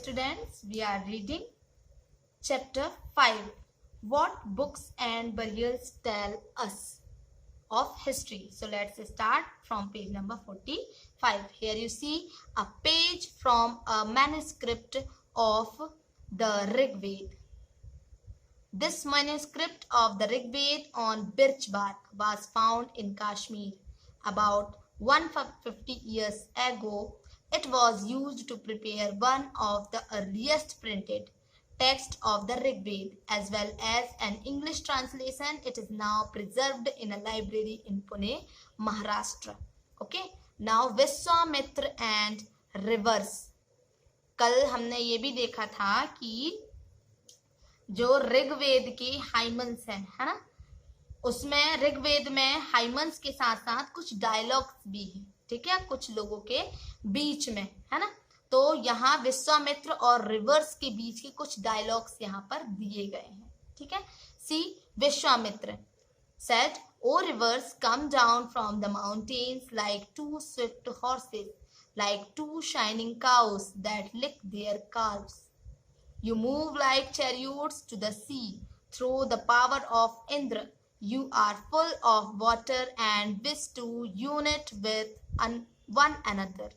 students, we are reading chapter 5. What books and burials tell us of history? So let's start from page number 45. Here you see a page from a manuscript of the Rig Veda. This manuscript of the Rig Veda on birch bark was found in Kashmir about 150 years ago. It was used to prepare one of the earliest printed texts of the Rig Veda as well as an English translation. It is now preserved in a library in Pune, Maharashtra. Okay, now Vishwamitra and rivers. कल हमने ये भी देखा था कि जो ऋग्वेद के हाइमन्स हैं, है ना, उसमें ऋग्वेद में हाइमन्स के साथ साथ कुछ डायलॉग्स भी हैं, ठीक है, कुछ लोगों के बीच में, है ना। तो यहाँ विश्वामित्र और रिवर्स के बीच के कुछ डायलॉग्स यहाँ पर दिए गए हैं, ठीक है। सी Vishwamitra said, "O rivers, come down from the mountains like two swift horses, like two shining cows that lick their calves. You move like chariots to the sea through the power of Indra. You are full of water and wish to unite with one another."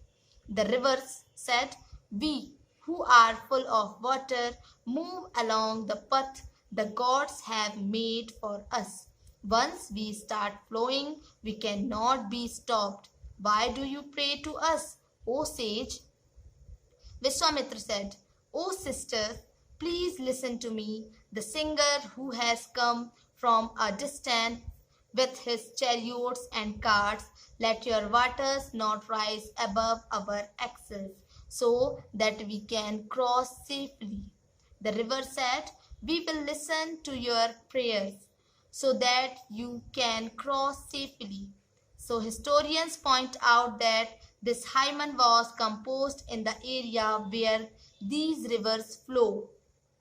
The rivers said, "We who are full of water move along the path the gods have made for us. Once we start flowing, we cannot be stopped. Why do you pray to us, O sage?" Vishwamitra said, "O sisters, please listen to me, the singer who has come from a distance with his chariots and carts. Let your waters not rise above our axles, so that we can cross safely." The river said, "We will listen to your prayers, so that you can cross safely." So historians point out that this hymen was composed in the area where these rivers flow.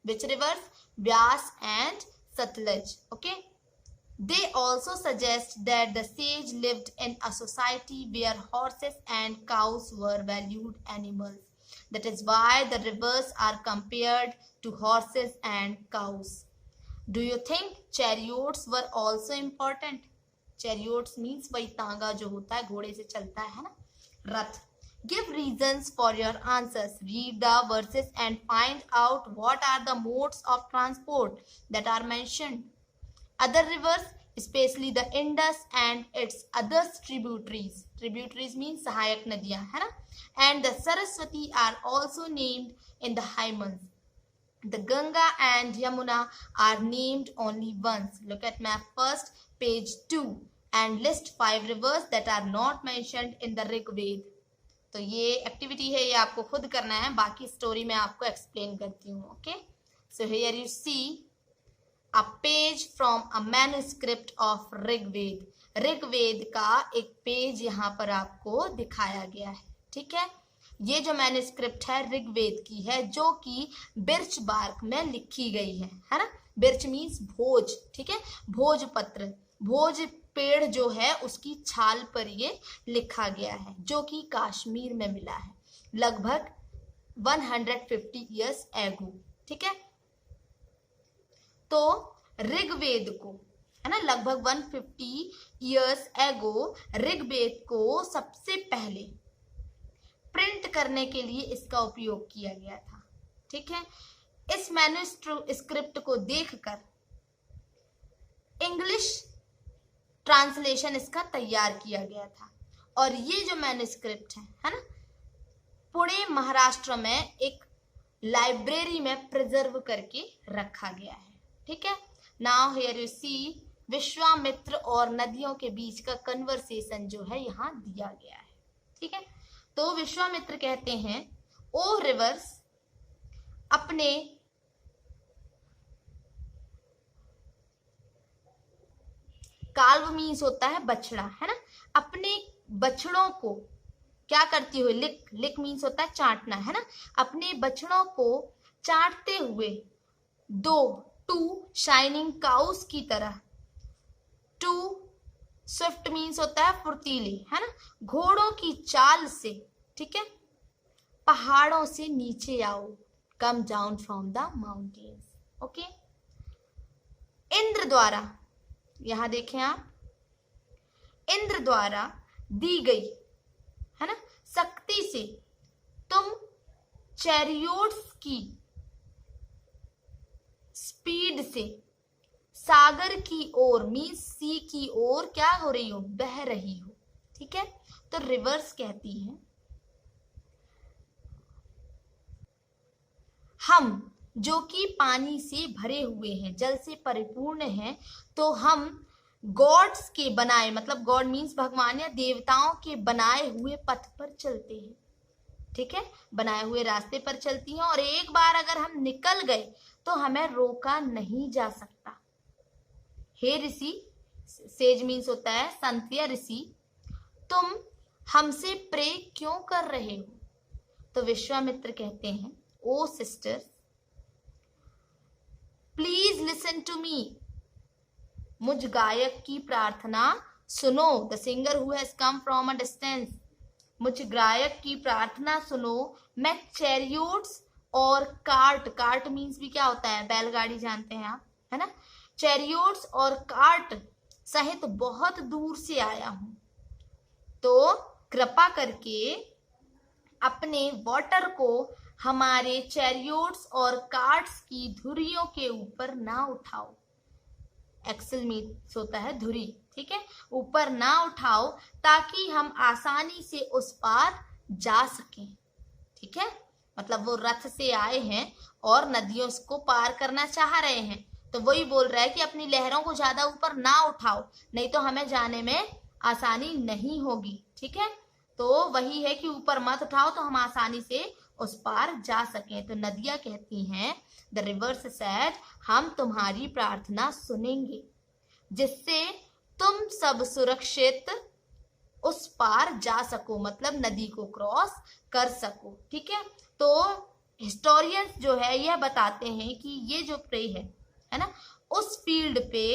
Which rivers? Vyas and Satluj. Okay. They also suggest that the sage lived in a society where horses and cows were valued animals. That is why the rivers are compared to horses and cows. Do you think chariots were also important? Chariots means वही तांगा जो होता है, घोड़े से चलता है ना, रथ. Give reasons for your answers. Read the verses and find out what are the modes of transport that are mentioned. Other rivers, especially the Indus and its other tributaries. Tributaries means सहायक नदियां, है ना, and the Saraswati are also named in the hymns. The Ganga and Yamuna are named only once. Look at map first, page 2, and list 5 rivers that are not mentioned in the Rig Veda. तो ये activity है, ये आपको खुद करना है, बाकी story में आपको एक्सप्लेन करती हूँ. Okay, so here you see a page from a manuscript of Rigveda. Rigveda का एक पेज यहाँ पर आपको दिखाया गया है, ठीक है. ये जो मैन्युस्क्रिप्ट है ऋग्वेद की है, जो कि बिर्च बार्क में लिखी गई है ना. बिर्च मीन्स भोज, ठीक है, भोजपत्र, भोज पेड़ जो है उसकी छाल पर ये लिखा गया है, जो कि कश्मीर में मिला है लगभग 150 इयर्स एगो, ठीक है. तो ऋग्वेद को, है ना, लगभग 150 इयर्स एगो ऋग्वेद को सबसे पहले प्रिंट करने के लिए इसका उपयोग किया गया था, ठीक है. इस मैन्युस्क्रिप्ट को देखकर इंग्लिश ट्रांसलेशन इसका तैयार किया गया था, और ये जो मैन्युस्क्रिप्ट है ना, पुणे महाराष्ट्र में एक लाइब्रेरी में प्रिजर्व करके रखा गया है, ठीक है. नाउ हियर यू सी विश्वामित्र और नदियों के बीच का कन्वर्सेशन जो है यहाँ दिया गया है, ठीक है. तो विश्वामित्र कहते हैं, "ओ रिवर्स, अपने काल्व मीन्स होता है बछड़ा, है ना, अपने बछड़ों को क्या करती हुए, लिक, लिक मीन्स होता है चाटना, है ना, अपने बछड़ों को चाटते हुए टू शाइनिंग काउस की तरह, टू स्विफ्ट मीन्स होता है फुर्तीली, है ना, घोड़ों की चाल से, ठीक है, पहाड़ों से नीचे आओ, come down from the mountains. Okay, Indra द्वारा, यहां देखें आप, इंद्र द्वारा दी गई है ना शक्ति से तुम चैरियोट्स की स्पीड से सागर की ओर, मीन्स सी की ओर क्या हो रही हो, बह रही हो. ठीक है, तो रिवर्स कहती हैं हम जो कि पानी से भरे हुए हैं, जल से परिपूर्ण हैं, तो हम गॉड्स के बनाए, मतलब गॉड मीन्स भगवान या देवताओं के बनाए हुए पथ पर चलते हैं. ठीक है, बनाए हुए रास्ते पर चलती हैं, और एक बार अगर हम निकल गए तो हमें रोका नहीं जा सकता. हे ऋषि, सेज मीन्स होता है संत या ऋषि, तुम हमसे प्रे क्यों कर रहे हो? तो विश्वामित्र कहते हैं, oh sisters, please listen to me. मुझ गायक की प्रार्थना सुनो. The singer who has come from a distance. मुझ गायक की प्रार्थना सुनो. मैं चैरियोट्स और कार्ट, कार्ट मीन्स भी क्या होता है, बैलगाड़ी जानते हैं आप, है ना. चैरियोट्स और कार्ट सहित बहुत दूर से आया हूं, तो कृपा करके अपने वाटर को हमारे चैरियोट्स और कार्ट्स की धुरियों के ऊपर ना उठाओ. एक्सल मीन्स होता है धुरी. ठीक है, ऊपर ना उठाओ ताकि हम आसानी से उस पार जा सकें. ठीक है, मतलब वो रथ से आए हैं और नदियों को पार करना चाह रहे हैं, तो वही बोल रहा है कि अपनी लहरों को ज्यादा ऊपर ना उठाओ, नहीं तो हमें जाने में आसानी नहीं होगी. ठीक है, तो वही है कि ऊपर मत उठाओ तो हम आसानी से उस पार जा सकें. तो नदियां कहती हैं, द रिवर्स सेड, हम तुम्हारी प्रार्थना सुनेंगे जिससे तुम सब सुरक्षित उस पार जा सको, मतलब नदी को क्रॉस कर सको. ठीक है, तो हिस्टोरियंस जो है यह बताते हैं कि ये जो प्रे है ना, उस फील्ड पे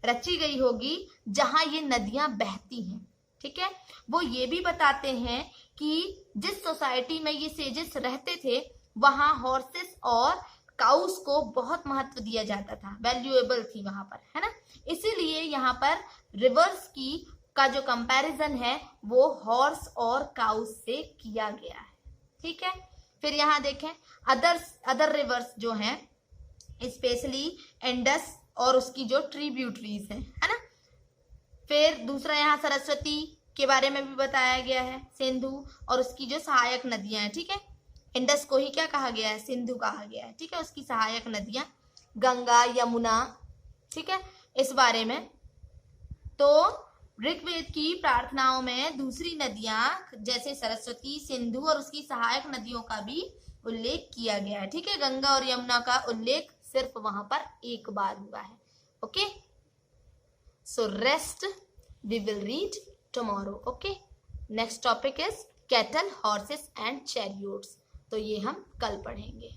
रची गई होगी जहां ये नदियां बहती हैं. ठीक है, वो ये भी बताते हैं कि जिस सोसाइटी में ये सेजेस रहते थे वहां हॉर्सेस और काउस को बहुत महत्व दिया जाता था, वैल्यूएबल थी वहां पर, है ना. इसीलिए यहाँ पर रिवर्स की का जो कंपैरिजन है वो हॉर्स और काउस से किया गया है. ठीक है, फिर यहाँ देखें अदर रिवर्स जो हैं, स्पेशली इंडस और उसकी जो ट्रिब्यूटरीज है ना. फिर दूसरा यहाँ सरस्वती के बारे में भी बताया गया है, सिंधु और उसकी जो सहायक नदियां हैं. ठीक है, इंडस को ही क्या कहा गया है, सिंधु कहा गया है. ठीक है, उसकी सहायक नदियां गंगा, यमुना. ठीक है, इस बारे में. तो ऋग्वेद की प्रार्थनाओं में दूसरी नदियां जैसे सरस्वती, सिंधु और उसकी सहायक नदियों का भी उल्लेख किया गया है. ठीक है, गंगा और यमुना का उल्लेख सिर्फ वहां पर एक बार हुआ है. Okay, so rest we will read tomorrow. okay, next topic is cattle, horses and chariots. तो ये हम कल पढ़ेंगे.